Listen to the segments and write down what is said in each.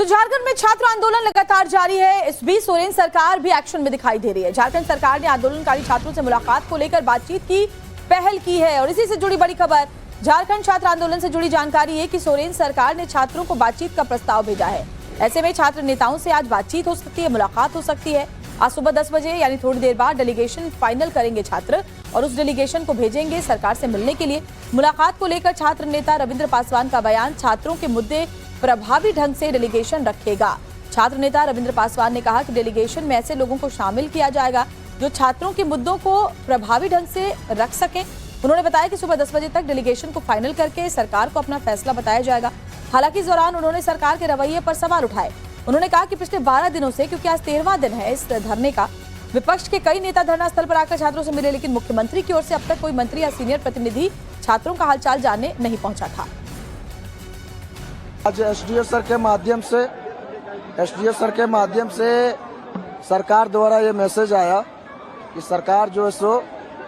तो झारखंड में छात्र आंदोलन लगातार जारी है। इस बीच सोरेन सरकार भी एक्शन में दिखाई दे रही है। झारखंड सरकार ने आंदोलनकारी छात्रों से मुलाकात को लेकर बातचीत की पहल की है। और इसी से जुड़ी बड़ी खबर, झारखंड छात्र आंदोलन से जुड़ी जानकारी है कि सोरेन सरकार ने छात्रों को बातचीत का प्रस्ताव भेजा है। ऐसे में छात्र नेताओं से आज बातचीत हो सकती है, मुलाकात हो सकती है। आज सुबह 10 बजे यानी थोड़ी देर बाद डेलीगेशन फाइनल करेंगे छात्र और उस डेलीगेशन को भेजेंगे सरकार से मिलने के लिए। मुलाकात को लेकर छात्र नेता रविंद्र पासवान का बयान, छात्रों के मुद्दे प्रभावी ढंग से डेलीगेशन रखेगा। छात्र नेता रविंद्र पासवान ने कहा कि डेलीगेशन में ऐसे लोगों को शामिल किया जाएगा जो छात्रों के मुद्दों को प्रभावी ढंग से रख सके। उन्होंने बताया कि सुबह 10 बजे तक डेलीगेशन को फाइनल करके सरकार को अपना फैसला बताया जाएगा। हालांकि इस दौरान उन्होंने सरकार के रवैये पर सवाल उठाए। उन्होंने कहा कि पिछले 12 दिनों से, क्योंकि आज 13वां दिन है इस धरने का, विपक्ष के कई नेता धरना स्थल पर आकर छात्रों से मिले, लेकिन मुख्यमंत्री की ओर से अब तक कोई मंत्री या सीनियर प्रतिनिधि छात्रों का हालचाल जानने नहीं पहुंचा था। आज एसडीओ सर के माध्यम से सरकार द्वारा ये मैसेज आया कि सरकार जो है सो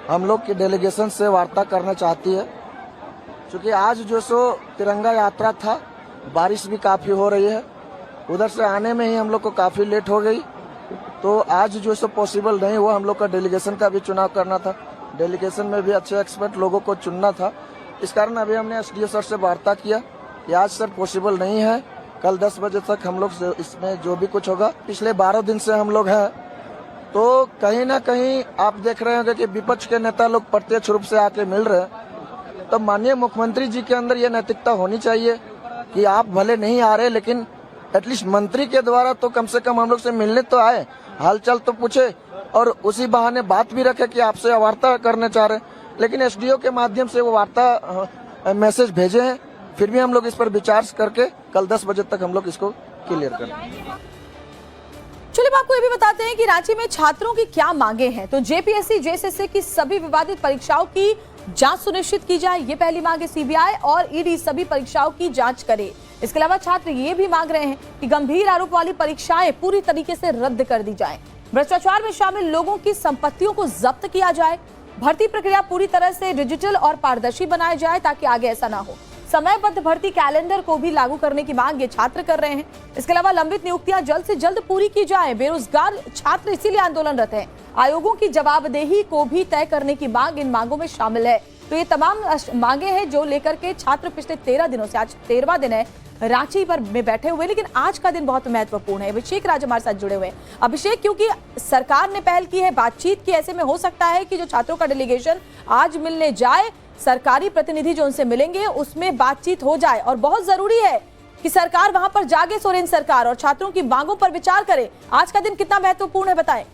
हम लोग की डेलीगेशन से वार्ता करना चाहती है। क्योंकि आज जो सो तिरंगा यात्रा था, बारिश भी काफी हो रही है, उधर से आने में ही हम लोग को काफी लेट हो गई, तो आज जो सो पॉसिबल नहीं हुआ। हम लोग का डेलीगेशन का भी चुनाव करना था, डेलीगेशन में भी अच्छे एक्सपर्ट लोगों को चुनना था। इस कारण अभी हमने एसडीओ सर से वार्ता किया कि आज सर पॉसिबल नहीं है, कल 10 बजे तक हम लोग इसमें जो भी कुछ होगा। पिछले 12 दिन से हम लोग हैं, तो कहीं ना कहीं आप देख रहे होंगे कि विपक्ष के नेता लोग प्रत्यक्ष रूप से आके मिल रहे हैं। तो माननीय मुख्यमंत्री जी के अंदर ये नैतिकता होनी चाहिए कि आप भले नहीं आ रहे, लेकिन एटलीस्ट मंत्री के द्वारा तो कम से कम हम लोग से मिलने तो आए, हालचाल तो पूछे और उसी बहाने बात भी रखे कि आपसे वार्ता करने चाह रहे। लेकिन एसडीओ के माध्यम से वो वार्ता मैसेज भेजे हैं, फिर भी हम लोग इस पर विचार करके कल 10 बजे तक हम लोग इसको क्लियर करें। चलिए आपको ये भी बताते हैं कि रांची में छात्रों की क्या मांगे हैं। तो जेपीएससी, जेएसएससी की सभी विवादित परीक्षाओं की जांच सुनिश्चित की जाए, ये पहली मांग है। सीबीआई और ईडी सभी परीक्षाओं की जांच करे। इसके अलावा छात्र ये भी मांग रहे हैं कि गंभीर आरोप वाली परीक्षाएं पूरी तरीके से रद्द कर दी जाएं। भ्रष्टाचार में शामिल लोगों की संपत्तियों को जब्त किया जाए। भर्ती प्रक्रिया पूरी तरह से डिजिटल और पारदर्शी बनाया जाए ताकि आगे ऐसा ना हो। समयबद्ध भर्ती कैलेंडर को भी लागू करने की मांग ये छात्र कर रहे हैं। इसके अलावा लंबित नियुक्तियां जल्द से जल्द पूरी की जाए। बेरोजगार छात्र इसीलिए आंदोलनरत हैं। आयोगों की जवाबदेही को भी तय करने की मांग इन मांगों में शामिल है। तो ये तमाम मांगे हैं जो लेकर के छात्र पिछले 13 दिनों से, आज 13वां दिन है, रांची पर में बैठे हुए। लेकिन आज का दिन बहुत महत्वपूर्ण है। अभिषेक राज हमारे साथ जुड़े हुए हैं। अभिषेक, क्योंकि सरकार ने पहल की है बातचीत की, ऐसे में हो सकता है कि जो छात्रों का डेलीगेशन आज मिलने जाए, सरकारी प्रतिनिधि जो उनसे मिलेंगे उसमें बातचीत हो जाए। और बहुत जरूरी है कि सरकार वहां पर जागे, सोरेन सरकार, और छात्रों की मांगों पर विचार करे। आज का दिन कितना महत्वपूर्ण है, बताएं।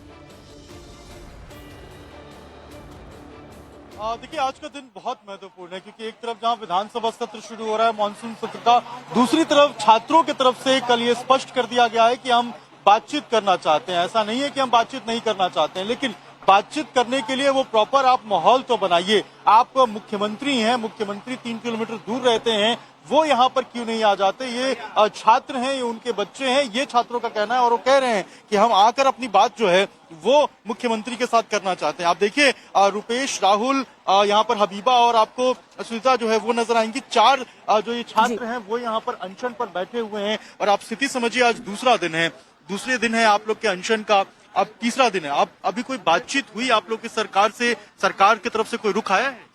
देखिए, आज का दिन बहुत महत्वपूर्ण है क्योंकि एक तरफ जहां विधानसभा सत्र शुरू हो रहा है मानसून सत्र का, दूसरी तरफ छात्रों की तरफ से कल ये स्पष्ट कर दिया गया है कि हम बातचीत करना चाहते हैं। ऐसा नहीं है कि हम बातचीत नहीं करना चाहते हैं, लेकिन बातचीत करने के लिए वो प्रॉपर आप माहौल तो बनाइए। आप मुख्यमंत्री हैं, मुख्यमंत्री 3 किलोमीटर दूर रहते हैं, वो यहाँ पर क्यों नहीं आ जाते? ये छात्र हैं, ये उनके बच्चे हैं, ये छात्रों का कहना है और वो कह रहे हैं कि हम आकर अपनी बात जो है वो मुख्यमंत्री के साथ करना चाहते हैं। आप देखिए, रुपेश, राहुल, यहाँ पर हबीबा और आपको सुनीता जो है वो नजर आएंगी। 4 जो ये छात्र हैं वो यहाँ पर अनशन पर बैठे हुए हैं। और आप स्थिति समझिए, आज दूसरे दिन है आप लोग के अनशन का, अब तीसरा दिन है। अब अभी कोई बातचीत हुई आप लोग की सरकार से? सरकार की तरफ से कोई रुख आया है?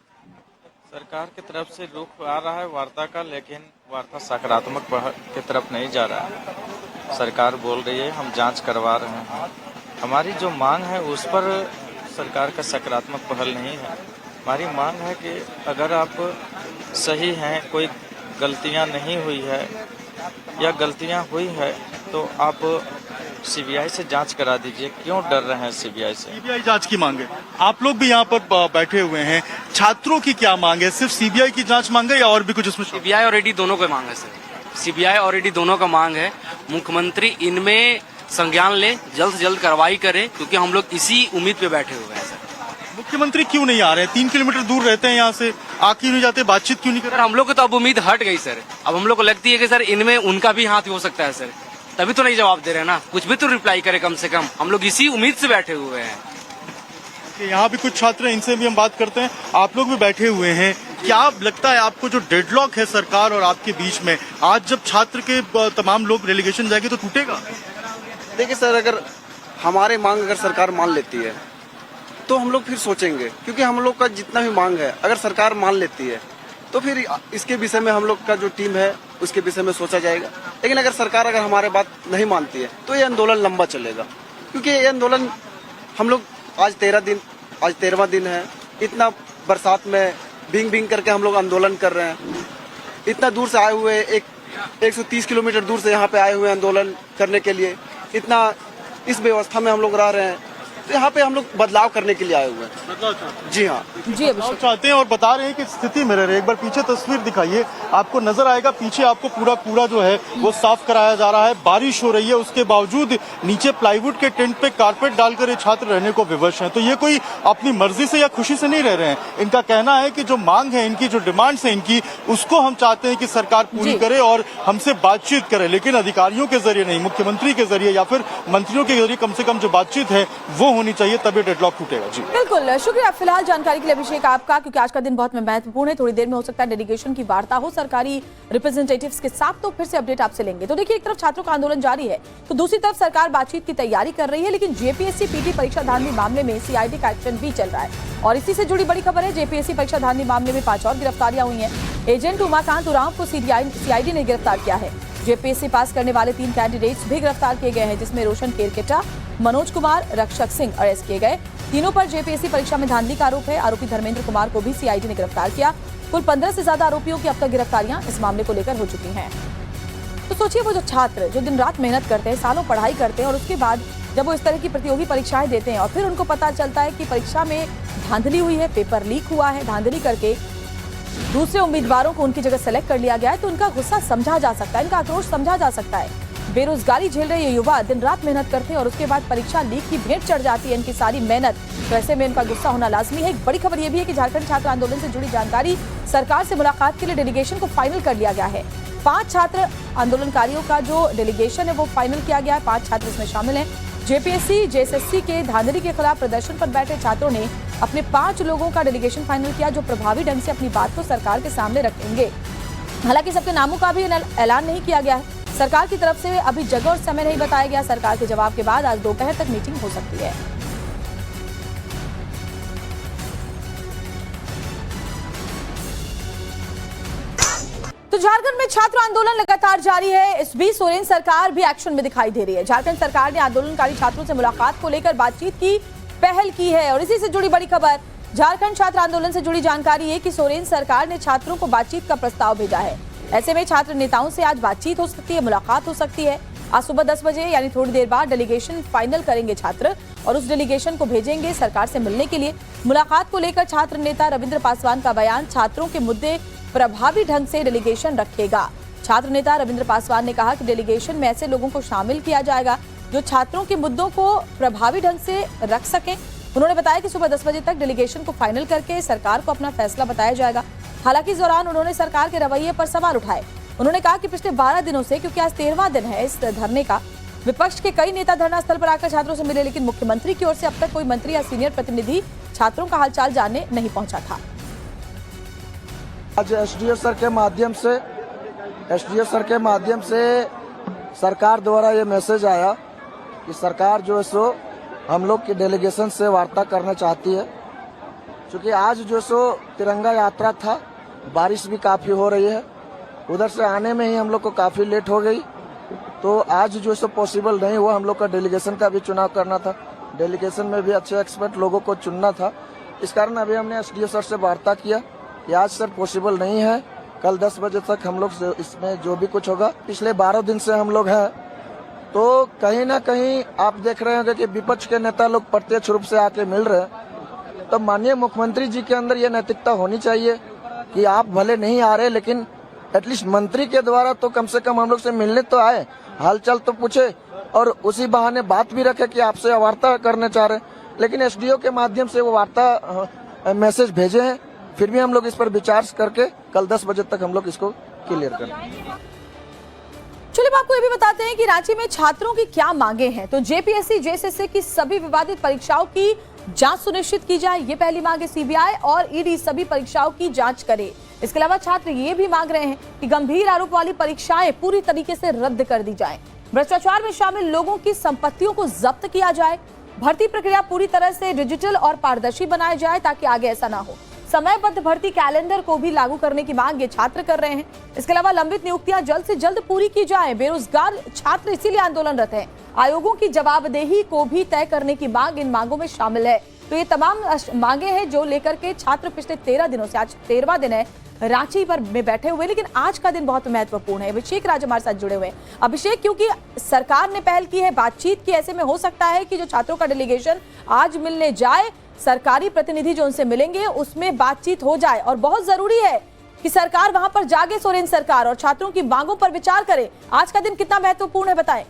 सरकार की तरफ से रुख आ रहा है वार्ता का, लेकिन वार्ता सकारात्मक की तरफ नहीं जा रहा है। सरकार बोल रही है हम जांच करवा रहे हैं। हमारी जो मांग है उस पर सरकार का सकारात्मक पहल नहीं है। हमारी मांग है कि अगर आप सही हैं, कोई गलतियां नहीं हुई है या गलतियां हुई है, तो आप सीबीआई से जांच करा दीजिए। क्यों डर रहे हैं सीबीआई से? सीबीआई जांच की मांग है। आप लोग भी यहाँ पर बैठे हुए हैं, छात्रों की क्या मांग है? सिर्फ सीबीआई की जांच मांग है या और भी कुछ इसमें? सीबीआई और ईडी दोनों का मांग है सर। सीबीआई और ईडी दोनों का मांग है। मुख्यमंत्री इनमें संज्ञान ले, जल्द से जल्द कार्रवाई करे, क्योंकि हम लोग इसी उम्मीद पे बैठे हुए हैं सर। मुख्यमंत्री क्यों नहीं आ रहे हैं? 3 किलोमीटर दूर रहते हैं यहाँ से, आ क्यों नहीं जाते? बातचीत क्यों नहीं कर रहे? हम लोग को तो अब उम्मीद हट गई सर। अब हम लोग को लगती है कि सर इनमें उनका भी हाथ हो सकता है सर, तभी तो नहीं जवाब दे रहे हैं ना। कुछ भी तो रिप्लाई करे कम से कम। हम लोग इसी उम्मीद से बैठे हुए हैं। यहाँ भी कुछ छात्र हैं, इनसे भी हम बात करते हैं। आप लोग भी बैठे हुए हैं, क्या लगता है आपको जो डेडलॉक है सरकार और आपके बीच में, आज जब छात्र के तमाम लोग डेलीगेशन जाएंगे तो टूटेगा? देखिए सर, अगर हमारे मांग अगर सरकार मान लेती है तो हम लोग फिर सोचेंगे, क्योंकि हम लोग का जितना भी मांग है अगर सरकार मान लेती है तो फिर इसके विषय में हम लोग का जो टीम है उसके विषय में सोचा जाएगा। लेकिन अगर सरकार अगर हमारे बात नहीं मानती है तो ये आंदोलन लंबा चलेगा, क्योंकि ये आंदोलन हम लोग आज 13वां दिन है। इतना बरसात में भींग भींग करके हम लोग आंदोलन कर रहे हैं। इतना दूर से आए हुए 130 किलोमीटर दूर से यहाँ पे आए हुए आंदोलन करने के लिए, इतना इस व्यवस्था में हम लोग रह रहे हैं, तो यहाँ पे हम लोग बदलाव करने के लिए आए हुए हैं। बदलाव चाहते हैं? जी हाँ, जी बदलाव चाहते हैं और बता रहे हैं कि स्थिति में रह रहे हैं। एक बार पीछे तस्वीर दिखाइए, आपको नजर आएगा पीछे आपको पूरा कूड़ा जो है वो साफ कराया जा रहा है। बारिश हो रही है, उसके बावजूद नीचे प्लाईवुड के टेंट पे कारपेट डालकर ये छात्र रहने को विवश हैं। तो ये कोई अपनी मर्जी से या खुशी से नहीं रह रहे हैं। इनका कहना है कि जो मांग है इनकी, जो डिमांड्स है इनकी, उसको हम चाहते हैं कि सरकार पूरी करे और हमसे बातचीत करे, लेकिन अधिकारियों के जरिए नहीं, मुख्यमंत्री के जरिए या फिर मंत्रियों के जरिए कम से कम जो बातचीत है वो होनी चाहिए, तभी डेडलॉक टूटेगा। जी बिल्कुल, शुक्रिया फिलहाल जानकारी के लिए अभिषेक आपका, क्योंकि आज का दिन बहुत महत्वपूर्ण है। थोड़ी देर में हो सकता है डेलीगेशन की वार्ता हो सरकारी रिप्रेजेंटेटिव्स के साथ, तो फिर से अपडेट आपसे लेंगे। तो देखिए, एक तरफ छात्रों का आंदोलन जारी है तो दूसरी तरफ सरकार बातचीत की तैयारी कर रही है, लेकिन जेपीएससी पीटी परीक्षा धांधली मामले में सीआईडी का एक्शन भी चल रहा है। और इसी से जुड़ी बड़ी खबर है, जेपीएससी परीक्षा धांधली मामले में 5 और गिरफ्तारियां हुई हैं। एजेंट उमाकांत उरांव को सीआईडी ने गिरफ्तार किया है। जेपीएससी पास करने वाले 3 कैंडिडेट्स भी गिरफ्तार किए गए हैं, जिसमें रोशन केरकेटा, मनोज कुमार, रक्षक सिंह अरेस्ट किए गए। तीनों पर जेपीएससी परीक्षा में धांधली का आरोप है। आरोपी धर्मेंद्र कुमार को भी सीआईडी ने गिरफ्तार किया। कुल 15 से ज्यादा आरोपियों की अब तक गिरफ्तारियां इस मामले को लेकर हो चुकी हैं। तो सोचिए, वो जो छात्र जो दिन रात मेहनत करते हैं, सालों पढ़ाई करते हैं, और उसके बाद जब वो इस तरह की प्रतियोगी परीक्षाएं देते हैं और फिर उनको पता चलता है कि परीक्षा में धांधली हुई है, पेपर लीक हुआ है, धांधली करके दूसरे उम्मीदवारों को उनकी जगह सेलेक्ट कर लिया गया है, तो उनका गुस्सा समझा जा सकता है, इनका आक्रोश समझा जा सकता है। बेरोजगारी झेल रहे ये युवा दिन रात मेहनत करते हैं और उसके बाद परीक्षा लीक की भेंट चढ़ जाती है इनकी सारी मेहनत, तो ऐसे में इनका गुस्सा होना लाजमी है। एक बड़ी खबर यह भी है कि झारखंड छात्र आंदोलन से जुड़ी जानकारी, सरकार से मुलाकात के लिए डेलीगेशन को फाइनल कर लिया गया है। 5 छात्र आंदोलनकारियों का जो डेलीगेशन है वो फाइनल किया गया है। 5 छात्र इसमें शामिल हैं। जेपीएससी जेएसएससी के धांधली के खिलाफ प्रदर्शन पर बैठे छात्रों ने अपने 5 लोगों का डेलीगेशन फाइनल किया, जो प्रभावी ढंग से अपनी बात को सरकार के सामने रखेंगे। हालांकि सबके नामों का भी ऐलान नहीं किया गया है। सरकार की तरफ से अभी जगह और समय नहीं बताया गया। सरकार के जवाब के बाद आज दोपहर तक मीटिंग हो सकती है। तो झारखंड में छात्र आंदोलन लगातार जारी है। इस बीच सोरेन सरकार भी एक्शन में दिखाई दे रही है। झारखंड सरकार ने आंदोलनकारी छात्रों से मुलाकात को लेकर बातचीत की पहल की है। और इसी से जुड़ी बड़ी खबर, झारखंड छात्र आंदोलन से जुड़ी जानकारी है कि सोरेन सरकार ने छात्रों को बातचीत का प्रस्ताव भेजा है। ऐसे में छात्र नेताओं से आज बातचीत हो सकती है, मुलाकात हो सकती है। आज सुबह 10 बजे यानी थोड़ी देर बाद डेलीगेशन फाइनल करेंगे छात्र और उस डेलीगेशन को भेजेंगे सरकार से मिलने के लिए। मुलाकात को लेकर छात्र नेता रविंद्र पासवान का बयान, छात्रों के मुद्दे प्रभावी ढंग से डेलीगेशन रखेगा। छात्र नेता रविंद्र पासवान ने कहा कि डेलीगेशन में ऐसे लोगों को शामिल किया जाएगा जो छात्रों के मुद्दों को प्रभावी ढंग से रख सके। उन्होंने बताया कि सुबह 10 बजे तक डेलीगेशन को फाइनल करके सरकार को अपना फैसला बताया जाएगा। हालांकि इस दौरान उन्होंने सरकार के रवैये पर सवाल उठाए। उन्होंने कहा कि पिछले 12 दिनों से, क्योंकि आज 13वां दिन है इस धरने का, विपक्ष के कई नेता धरना स्थल पर आकर छात्रों से मिले, लेकिन मुख्यमंत्री की ओर से अब तक कोई मंत्री या सीनियर प्रतिनिधि छात्रों का हालचाल जानने नहीं पहुंचा था। आज एसडीओ सर के माध्यम से सरकार द्वारा ये मैसेज आया कि सरकार जो है सो हम लोग की डेलीगेशन से वार्ता करना चाहती है। क्योंकि आज जो सो तिरंगा यात्रा था, बारिश भी काफ़ी हो रही है, उधर से आने में ही हम लोग को काफ़ी लेट हो गई, तो आज जो सो पॉसिबल नहीं हुआ। हम लोग का डेलीगेशन का भी चुनाव करना था, डेलीगेशन में भी अच्छे एक्सपर्ट लोगों को चुनना था। इस कारण अभी हमने एसडीओ सर से वार्ता किया कि आज सर पॉसिबल नहीं है, कल 10 बजे तक हम लोग इसमें जो भी कुछ होगा। पिछले 12 दिन से हम लोग हैं, तो कहीं ना कहीं आप देख रहे होंगे कि विपक्ष के नेता लोग प्रत्यक्ष रूप से आके मिल रहे हैं। तो माननीय मुख्यमंत्री जी के अंदर ये नैतिकता होनी चाहिए कि आप भले नहीं आ रहे, लेकिन एटलीस्ट मंत्री के द्वारा तो कम से कम हम लोग से मिलने तो आए, हालचाल तो पूछे और उसी बहाने बात भी रखे कि आपसे वार्ता करना चाह रहे। लेकिन एसडीओ के माध्यम से वो वार्ता मैसेज भेजे हैं, फिर भी हम लोग इस पर विचार करके कल 10 बजे तक हम लोग इसको क्लियर करें। चलिए आपको ये भी बताते हैं कि रांची में छात्रों की क्या मांगे हैं। तो जेपीएससी जेएसएससी की सभी विवादित परीक्षाओं की जांच सुनिश्चित की जाए, ये पहली मांग है। सीबीआई और ईडी सभी परीक्षाओं की जांच करे। इसके अलावा छात्र ये भी मांग रहे हैं कि गंभीर आरोप वाली परीक्षाएं पूरी तरीके से रद्द कर दी जाएं। भ्रष्टाचार में शामिल लोगों की संपत्तियों को जब्त किया जाए। भर्ती प्रक्रिया पूरी तरह से डिजिटल और पारदर्शी बनाया जाए ताकि आगे ऐसा ना हो। समयबद्ध भर्ती कैलेंडर को भी लागू करने की मांग ये छात्र कर रहे हैं। इसके अलावा लंबित नियुक्तियां जल्द से जल्द पूरी की जाए। बेरोजगार छात्र इसीलिए आंदोलनरत हैं। आयोगों की जवाबदेही को भी तय करने की मांग इन मांगों में शामिल है। तो ये तमाम मांगे हैं जो लेकर के छात्र पिछले 13 दिनों से, आज 13वां दिन है, रांची पर में बैठे हुए। लेकिन आज का दिन बहुत महत्वपूर्ण है। अभिषेक राज हमारे साथ जुड़े हुए हैं। अभिषेक, क्योंकि सरकार ने पहल की है बातचीत की, ऐसे में हो सकता है कि जो छात्रों का डेलीगेशन आज मिलने जाए, सरकारी प्रतिनिधि जो उनसे मिलेंगे उसमें बातचीत हो जाए। और बहुत जरूरी है कि सरकार वहां पर जागे, सोरेन सरकार, और छात्रों की मांगों पर विचार करे। आज का दिन कितना महत्वपूर्ण है, बताएं।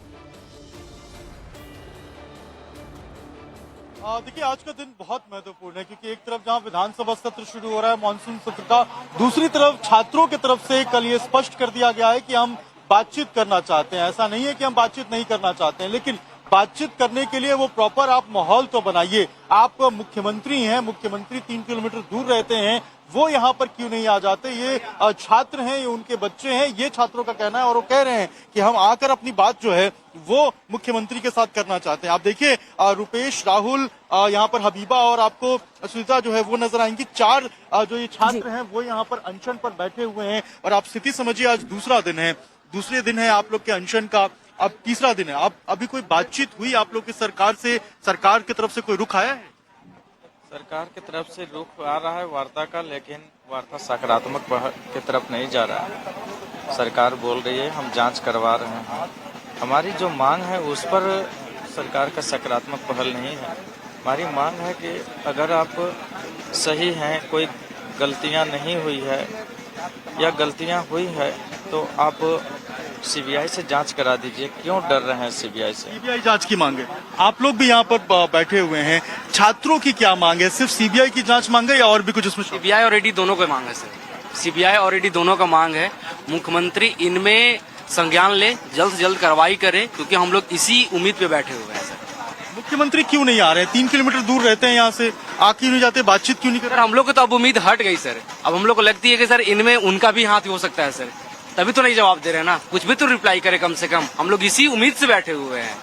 देखिए, आज का दिन बहुत महत्वपूर्ण है क्योंकि एक तरफ जहां विधानसभा सत्र शुरू हो रहा है मानसून सत्र का, दूसरी तरफ छात्रों की तरफ से कल ये स्पष्ट कर दिया गया है कि हम बातचीत करना चाहते हैं। ऐसा नहीं है कि हम बातचीत नहीं करना चाहते हैं, लेकिन बातचीत करने के लिए वो प्रॉपर आप माहौल तो बनाइए। आप मुख्यमंत्री हैं, मुख्यमंत्री 3 किलोमीटर दूर रहते हैं, वो यहाँ पर क्यों नहीं आ जाते? ये छात्र हैं, ये उनके बच्चे हैं, ये छात्रों का कहना है और वो कह रहे हैं कि हम आकर अपनी बात जो है वो मुख्यमंत्री के साथ करना चाहते हैं। आप देखिए, रुपेश, राहुल, यहाँ पर हबीबा और आपको सुनीता जो है वो नजर आएंगी। 4 जो ये छात्र हैं वो यहाँ पर अनशन पर बैठे हुए हैं। और आप स्थिति समझिए, आज दूसरे दिन है आप लोग के अनशन का, अब तीसरा दिन है। अब अभी कोई बातचीत हुई आप लोग की सरकार से? सरकार की तरफ से कोई रुख आया है? सरकार की तरफ से रुख आ रहा है वार्ता का, लेकिन वार्ता सकारात्मक की तरफ नहीं जा रहा है। सरकार बोल रही है हम जांच करवा रहे हैं। हमारी जो मांग है उस पर सरकार का सकारात्मक पहल नहीं है। हमारी मांग है कि अगर आप सही हैं, कोई गलतियां नहीं हुई है या गलतियां हुई है तो आप सीबीआई से जांच करा दीजिए। क्यों डर रहे हैं सीबीआई से? सीबीआई जांच की मांग है। आप लोग भी यहाँ पर बैठे हुए हैं, छात्रों की क्या मांग है? सिर्फ सीबीआई की जांच मांग है या और भी कुछ इसमें? सीबीआई और ईडी दोनों का मांग है सर। सीबीआई और ईडी दोनों का मांग है। मुख्यमंत्री इनमें संज्ञान ले, जल्द से जल्द कार्रवाई करे, क्योंकि हम लोग इसी उम्मीद पे बैठे हुए हैं सर। मुख्यमंत्री क्यों नहीं आ रहे हैं? 3 किलोमीटर दूर रहते हैं यहाँ से, आ क्यों नहीं जाते? बातचीत क्यों नहीं कर सर रहे? हम लोग को तो अब उम्मीद हट गई सर। अब हम लोग को लगती है कि सर इनमें उनका भी हाथ हो सकता है सर, तभी तो नहीं जवाब दे रहे हैं ना। कुछ भी तो रिप्लाई करे कम से कम। हम लोग इसी उम्मीद से बैठे हुए हैं।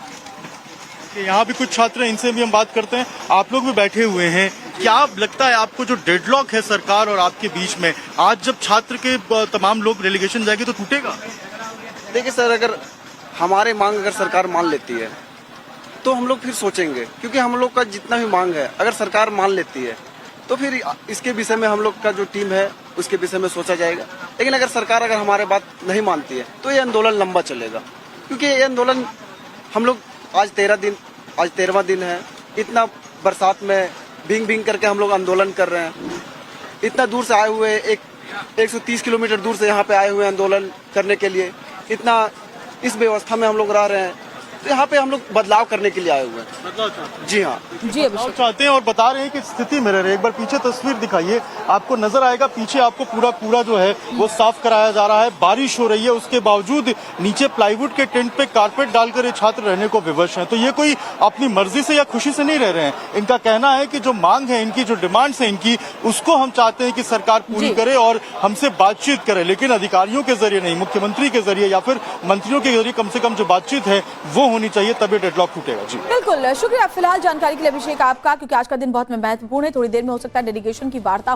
यहाँ भी कुछ छात्र हैं, इनसे भी हम बात करते हैं। आप लोग भी बैठे हुए हैं, क्या लगता है आपको जो डेडलॉक है सरकार और आपके बीच में, आज जब छात्र के तमाम लोग डेलीगेशन जाएंगे तो टूटेगा? देखिए सर, अगर हमारे मांग अगर सरकार मान लेती है तो हम लोग फिर सोचेंगे, क्योंकि हम लोग का जितना भी मांग है अगर सरकार मान लेती है तो फिर इसके विषय में हम लोग का जो टीम है उसके विषय में सोचा जाएगा। लेकिन अगर सरकार अगर हमारे बात नहीं मानती है तो ये आंदोलन लंबा चलेगा, क्योंकि ये आंदोलन हम लोग आज 13वां दिन है। इतना बरसात में भींग भींग करके हम लोग आंदोलन कर रहे हैं। इतना दूर से आए हुए, 130 किलोमीटर दूर से यहाँ पे आए हुए आंदोलन करने के लिए। इतना इस व्यवस्था में हम लोग रह रहे हैं, तो यहाँ पे हम लोग बदलाव करने के लिए आए हुए हैं। बदलाव चाहते हैं? जी हाँ, जी बदलाव चाहते हैं और बता रहे हैं कि स्थिति में रह रहे हैं। एक बार पीछे तस्वीर दिखाइए, आपको नजर आएगा पीछे आपको पूरा कूड़ा जो है वो साफ कराया जा रहा है। बारिश हो रही है, उसके बावजूद नीचे प्लाईवुड के टेंट पे कारपेट डालकर ये छात्र रहने को विवश हैं। तो ये कोई अपनी मर्जी से या खुशी से नहीं रह रहे हैं। इनका कहना है कि जो मांग है इनकी, जो डिमांड्स है इनकी, उसको हम चाहते हैं कि सरकार पूरी करे और हमसे बातचीत करे, लेकिन अधिकारियों के जरिए नहीं, मुख्यमंत्री के जरिए या फिर मंत्रियों के जरिए कम से कम जो बातचीत है वो होनी चाहिए, तभी डेडलॉक टूटेगा। जी बिल्कुल, शुक्रिया फिलहाल जानकारी के लिए अभिषेक आपका, क्योंकि आज का दिन बहुत महत्वपूर्ण है। थोड़ी देर में हो सकता है डेलीगेशन की वार्ता हो।